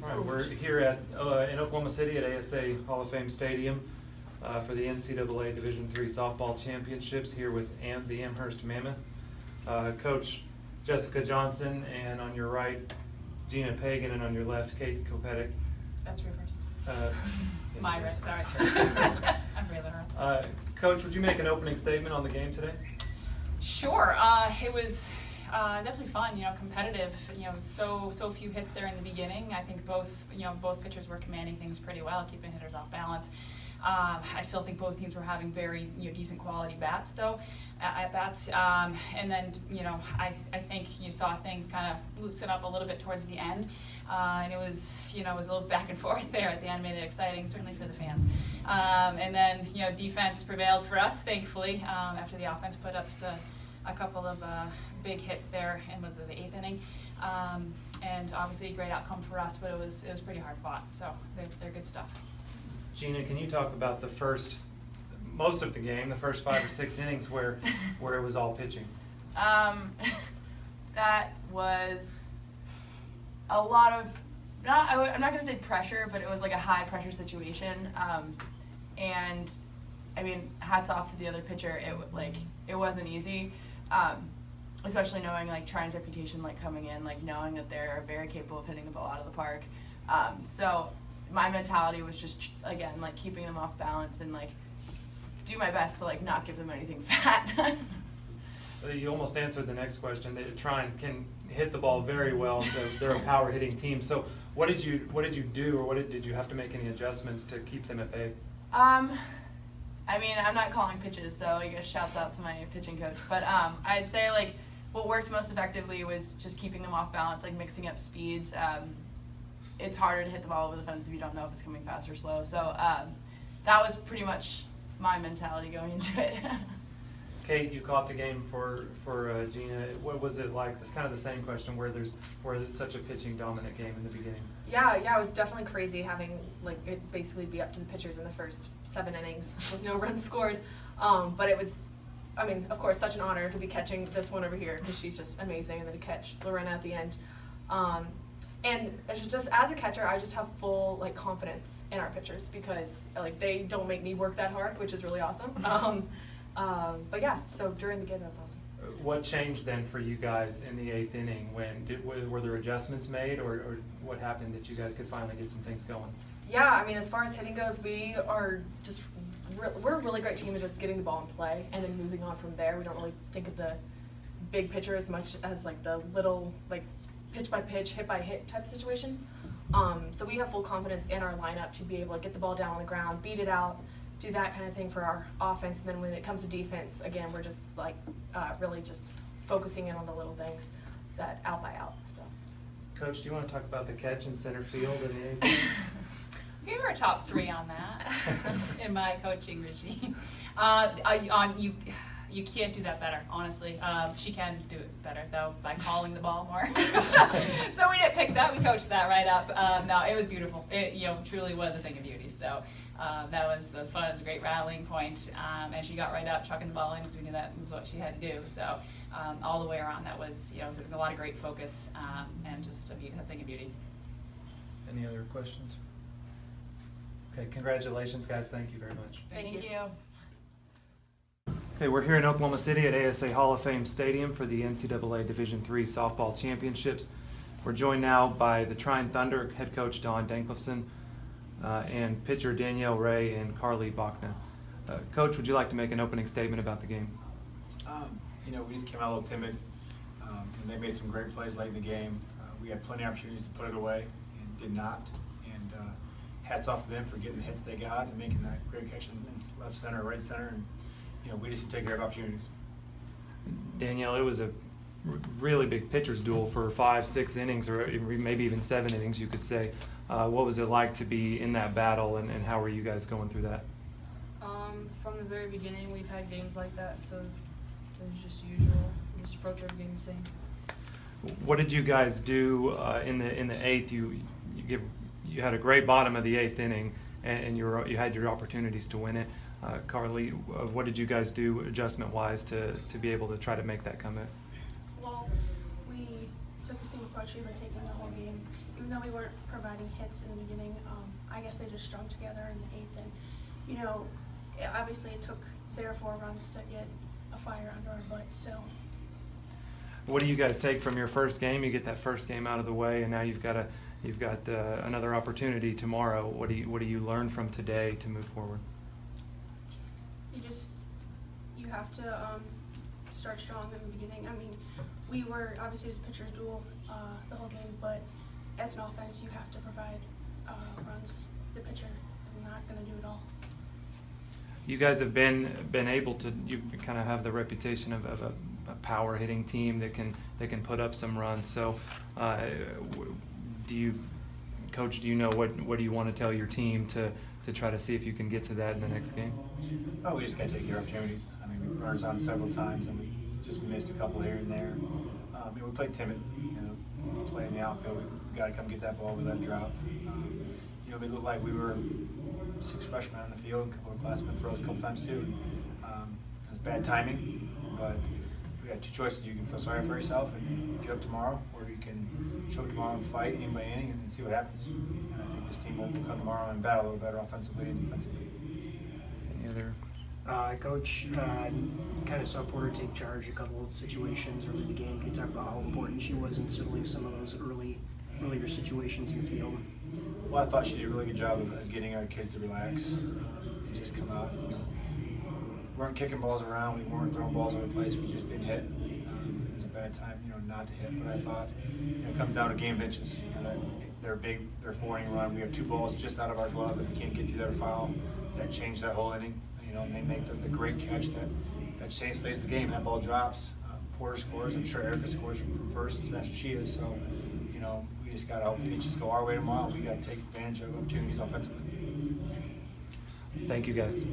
All right, we're here at in Oklahoma City at ASA Hall of Fame Stadium for the NCAA Division III softball championships here with the Amherst Mammoths. Coach Jessica Johnson, and on your right, Gina Pagan, and on your left, Kate Kopetic. That's reversed. Yes, My yes. right, sorry. I'm reeling her. Coach, would you make an opening statement on the game today? Sure. It was definitely fun. You know, competitive. You know, so few hits there in the beginning. I think both pitchers were commanding things pretty well, keeping hitters off balance. I still think both teams were having very decent quality bats though, at bats. And then I think you saw things kind of loosen up a little bit towards the end, and it was it was a little back and forth there at the end, made it exciting certainly for the fans. And then defense prevailed for us thankfully after the offense put up a couple of big hits there, and was it the 8th inning. And obviously a great outcome for us, but it was pretty hard fought. So they're good stuff. Gina, can you talk about most of the game, the first 5 or 6 innings where it was all pitching? That was a lot of, I'm not going to say pressure, but it was like a high pressure situation. And I mean, hats off to the other pitcher. It wasn't easy, especially knowing like Trine's reputation, like coming in, like knowing that they're very capable of hitting the ball out of the park. So my mentality was just, again, like keeping them off balance and like do my best to like not give them anything fat. You almost answered the next question. Trine can hit the ball very well. They're a power hitting team. So what did you do, or did you have to make any adjustments to keep them at bay? I mean, I'm not calling pitches, so I guess shouts out to my pitching coach. But I'd say like what worked most effectively was just keeping them off balance, like mixing up speeds. It's harder to hit the ball over the fence if you don't know if it's coming fast or slow. So that was pretty much my mentality going into it. Kate, you caught the game for Gina. What was it like? It's kind of the same question. Where it's such a pitching dominant game in the beginning. Yeah, it was definitely crazy having like it basically be up to the pitchers in the first 7 innings with no runs scored. But it was, I mean, of course, such an honor to be catching this one over here because she's just amazing, and then to catch Lorena at the end. And it's just as a catcher, I just have full like confidence in our pitchers because like they don't make me work that hard, which is really awesome. But yeah, so during the game, that's awesome. What changed then for you guys in the 8th inning? Were there adjustments made, or what happened that you guys could finally get some things going? Yeah, I mean, as far as hitting goes, we're a really great team at just getting the ball in play and then moving on from there. We don't really think of the big picture as much as like the little like pitch by pitch, hit by hit type situations. So we have full confidence in our lineup to be able to get the ball down on the ground, beat it out, do that kind of thing for our offense. And then when it comes to defense, again, we're just like really just focusing in on the little things that out by out. So, Coach, do you want to talk about the catch in center field in the 8th inning? Gave her a top 3 on that in my coaching regime. You can't do that better, honestly. She can do it better, though, by calling the ball more. So we didn't pick that. We coached that right up. No, it was beautiful. It truly was a thing of beauty. So that was fun. It was a great rallying point. And she got right up, chucking the ball in, because we knew that was what she had to do. So all the way around, that was, it was a lot of great focus and just a thing of beauty. Any other questions? Okay, congratulations, guys. Thank you very much. Thank you. Okay, we're here in Oklahoma City at ASA Hall of Fame Stadium for the NCAA Division III softball championships. We're joined now by the Trine Thunder head coach Don Danklefson and pitcher Danielle Ray and Carly Bachna. Coach, would you like to make an opening statement about the game? We just came out a little timid, and they made some great plays late in the game. We had plenty of opportunities to put it away and did not. And hats off to them for getting the hits they got and making that great catch in left center, right center. And we just take care of opportunities. Danielle, it was a really big pitcher's duel for 5, 6 innings, or maybe even 7 innings, you could say. What was it like to be in that battle, and how were you guys going through that? From the very beginning, we've had games like that, so it was just usual. We just approach every game the same. What did you guys do in the 8th? You had a great bottom of the 8th inning, and you had your opportunities to win it. Carly, what did you guys do adjustment-wise to be able to try to make that comeback? Well, we took the same approach we've been taking the whole game. Even though we weren't providing hits in the beginning, I guess they just strung together in the 8th. And, you know, obviously it took their 4 runs to get a fire under our butt. So What do you guys take from your first game? You get that first game out of the way, and now you've got another opportunity tomorrow. What do you learn from today to move forward? you have to start strong in the beginning. I mean, we were obviously it was a pitcher's duel the whole game, but as an offense, you have to provide runs. The pitcher is not going to do it all. You guys have been able to. You kind of have the reputation of a power hitting team that can put up some runs. So, Coach? Do you know what do you want to tell your team to try to see if you can get to that in the next game? Oh, we just got to take your opportunities. I mean, we brought on several times, and we just missed a couple here and there. We played timid. Play in the outfield. We got to come get that ball. We let it drop. We looked like we were 6 freshmen on the field. A couple of classmen froze a couple times too. It was bad timing, but we got 2 choices. You can feel sorry for yourself and get up tomorrow, or you can show up tomorrow and fight inning by inning and see what happens. And I think this team will come tomorrow and battle a little better offensively and defensively. Any other? Coach, kind of saw Porter take charge a couple of situations early in the game. Can you talk about how important she was in settling some of those earlier situations in the field? Well, I thought she did a really good job of getting our kids to relax and just come out. We weren't kicking balls around. We weren't throwing balls over the place. We just didn't hit. It was a bad time, not to hit. But I thought it comes down to game pitches. They're big. They're 4-inning run. We have 2 balls just out of our glove that we can't get to that foul. That changed that whole inning. And they make the great catch that saves the game. That ball drops. Porter scores. I'm sure Erica scores from first as fast as she is. So, we just got to hope the pitches go our way tomorrow. We got to take advantage of opportunities offensively. Thank you, guys.